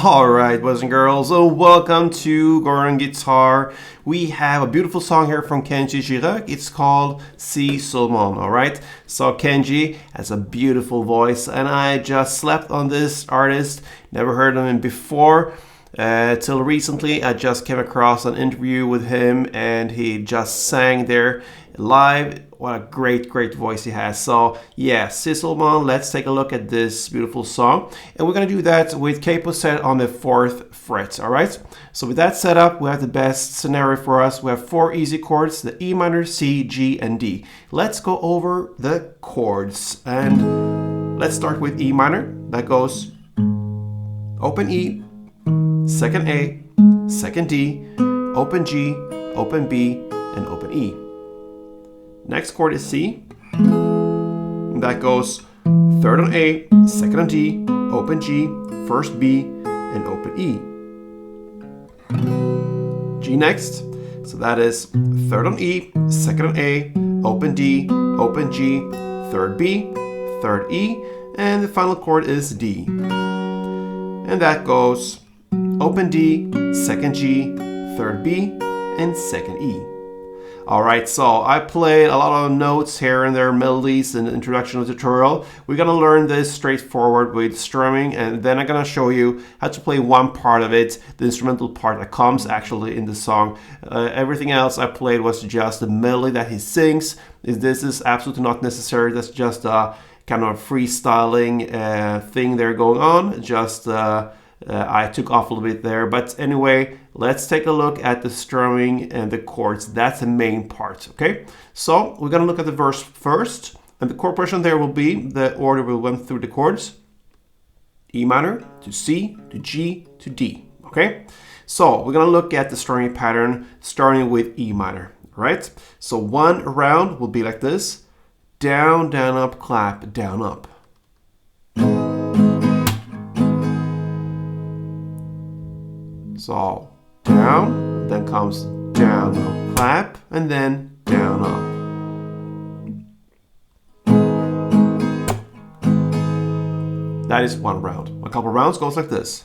Alright, boys and girls, so welcome to Gordon Guitar. We have a beautiful song here from Kendji Girac. It's called seulement, alright? So Kendji has a beautiful voice, and I just slept on this artist, never heard of him before. Till recently, I just came across an interview with him, and he just sang there live. What a great voice he has. So yeah, seulement, let's take a look at this beautiful song. And we're going to do that with capo set on the 4th fret, all right? So with that set up, we have the best scenario for us. We have 4 easy chords, the E minor, C, G, and D. Let's go over the chords. And let's start with E minor. That goes open E, second A, second D, open G, open B, and open E. Next chord is C. That goes third on A, second on D, open G, first B, and open E. G next. So that is third on E, second on A, open D, open G, third B, third E, and the final chord is D. And that goes open D, second G, third B, and second E. Alright, so I played a lot of notes here and there, melodies in the introduction of the tutorial. We're going to learn this straightforward with strumming, and then I'm going to show you how to play one part of it, the instrumental part that comes actually in the song. Everything else I played was just the melody that he sings. This is absolutely not necessary. That's just a kind of freestyling thing there going on. Just I took off a little bit there, but anyway, let's take a look at the strumming and the chords. That's the main part, okay? So we're gonna look at the verse first, and the chord progression there will be the order we went through the chords: E minor to C to G to D, okay? So we're gonna look at the strumming pattern starting with E minor, right? So one round will be like this: down, down, up, clap, down, up. So down, then comes down, up, clap, and then down, up. That is one round. A couple rounds goes like this.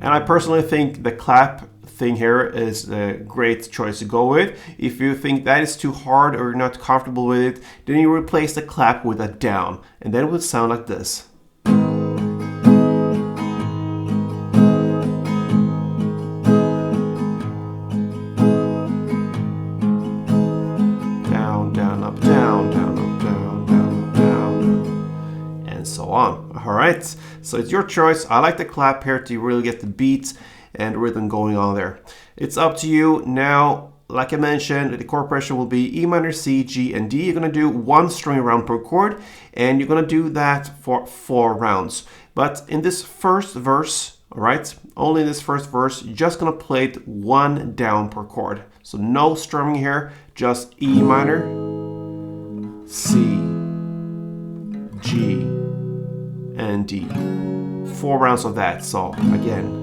And I personally think the clap thing here is a great choice to go with. If you think that is too hard or you're not comfortable with it, then you replace the clap with a down, and then it would sound like this. Down, down, up, down, down, up, down, down, up, down, and so on. All right, so it's your choice. I like the clap here to really get the beat and rhythm going on there. It's up to you. Now, like I mentioned, the chord progression will be E minor, C, G, and D. You're gonna do one string round per chord, and you're gonna do that for 4 rounds. But in this first verse, all right, only in this first verse, you're just gonna play it one down per chord. So no strumming here, just E minor, C, G, and D. 4 rounds of that. So again,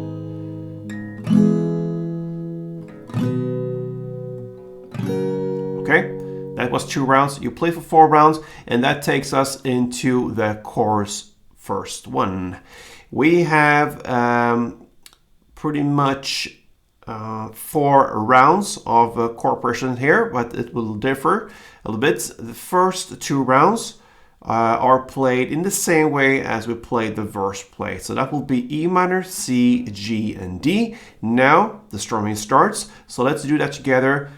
okay, that was 2 rounds. You play for 4 rounds, and that takes us into the chorus first one. We have pretty much 4 rounds of chord progression here, but it will differ a little bit. The first 2 rounds are played in the same way as we played the verse play. So that will be E minor, C, G, and D. Now the strumming starts. So let's do that together.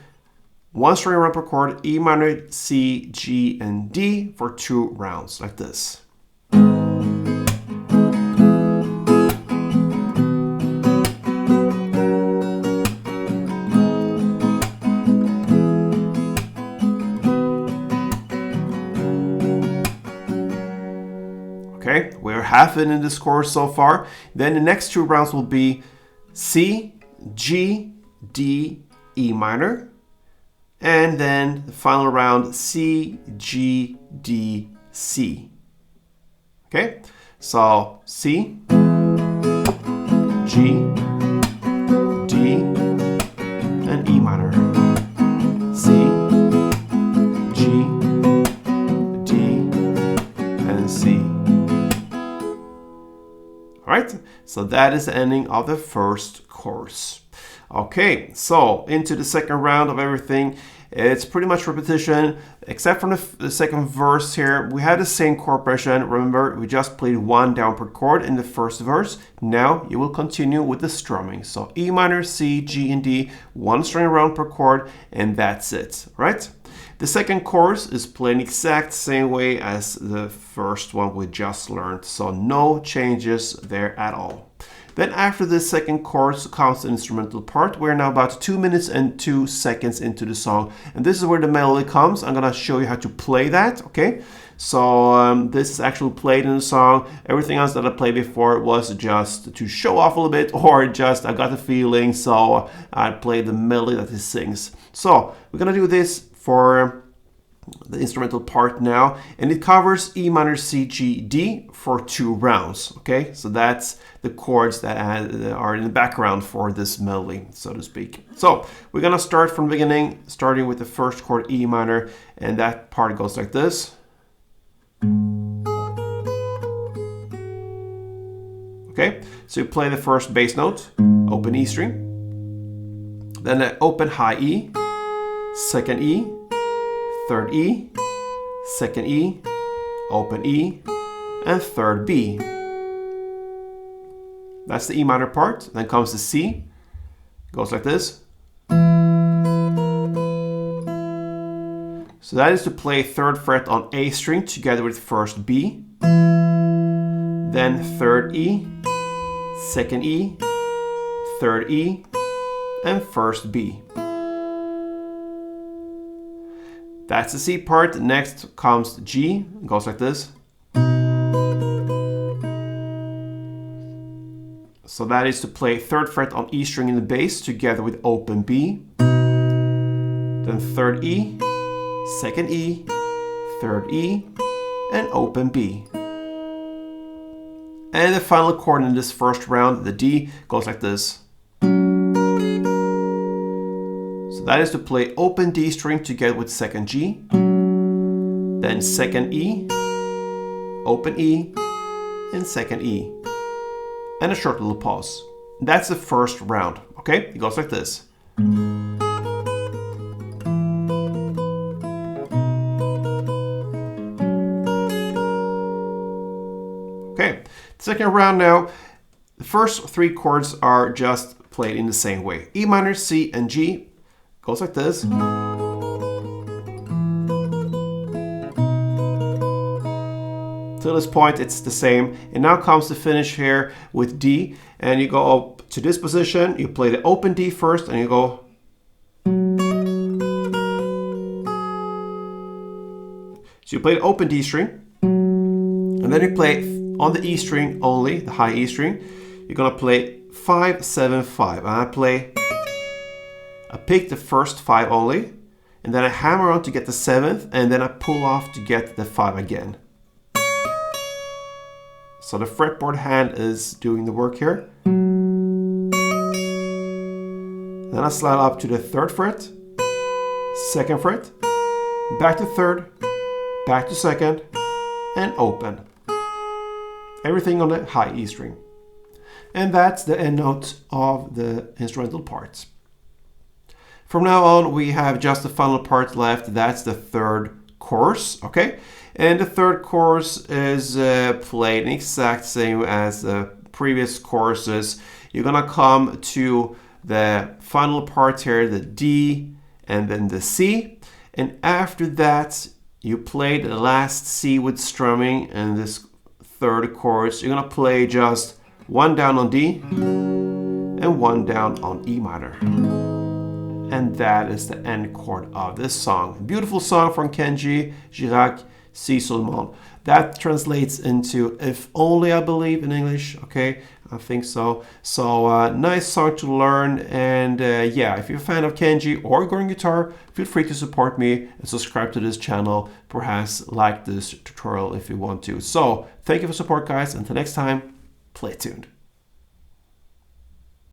One string round per chord, E minor, C, G, and D for 2 rounds, like this. Okay, we're half in this chorus so far. Then the next 2 rounds will be C, G, D, E minor. And then the final round, C, G, D, C. Okay, so C, G, D, and E minor. C, All right, so that is the ending of the first course. Okay, so into the second round of everything. It's pretty much repetition, except from the second verse here. We have the same chord progression. Remember, we just played one down per chord in the first verse. Now you will continue with the strumming. So E minor, C, G, and D, one string around per chord, and that's it, right? The second chorus is played the exact same way as the first one we just learned. So no changes there at all. Then after the second chorus comes the instrumental part. We're now about 2 minutes and 2 seconds into the song. And this is where the melody comes. I'm gonna show you how to play that, okay? So this is actually played in the song. Everything else that I played before was just to show off a little bit, or just I got the feeling, so I played the melody that he sings. So we're gonna do this for the instrumental part now, and it covers E minor, C, G, D for 2 rounds. Okay, so that's the chords that are in the background for this melody, so to speak. So we're gonna start from the beginning, starting with the first chord, E minor, and that part goes like this. Okay, so you play the first bass note, open E string, then an open high E, second E, third E, second E, open E, and third B. That's the E minor part. Then comes the C. Goes like this. So that is to play third fret on A string together with first B. Then third E, second E, third E, and first B. That's the C part. Next comes G. It goes like this. So that is to play third fret on E string in the bass together with open B. Then third E, second E, third E, and open B. And the final chord in this first round, the D, goes like this. So that is to play open D string together with second G, then second E, open E, and second E, and a short little pause. That's the first round, okay? It goes like this. Okay, second round now. The first 3 chords are just played in the same way. E minor, C, and G. Goes like this. To this point, it's the same. And now comes the finish here with D. And you go up to this position. You play the open D first, and you go. So you play the open D string. And then you play on the E string only, the high E string. You're gonna play 5, 7, 5. And I pick the first 5 only, and then I hammer on to get the 7th, and then I pull off to get the 5 again. So the fretboard hand is doing the work here. Then I slide up to the 3rd fret, 2nd fret, back to 3rd, back to 2nd, and open. Everything on the high E string. And that's the end note of the instrumental parts. From now on, we have just the final part left. That's the third chorus, okay? And the third chorus is played in exact same as the previous choruses. You're gonna come to the final part here, the D and then the C. And after that, you play the last C with strumming and this third chorus. You're gonna play just 1 down on D and 1 down on E minor. And that is the end chord of this song. Beautiful song from Kendji Girac, seulement. That translates into if only, I believe, in English. Okay, I think so. So nice song to learn. And yeah, if you're a fan of Kendji or Gordon guitar, feel free to support me and subscribe to this channel. Perhaps like this tutorial if you want to. So thank you for support, guys. Until next time, play tuned.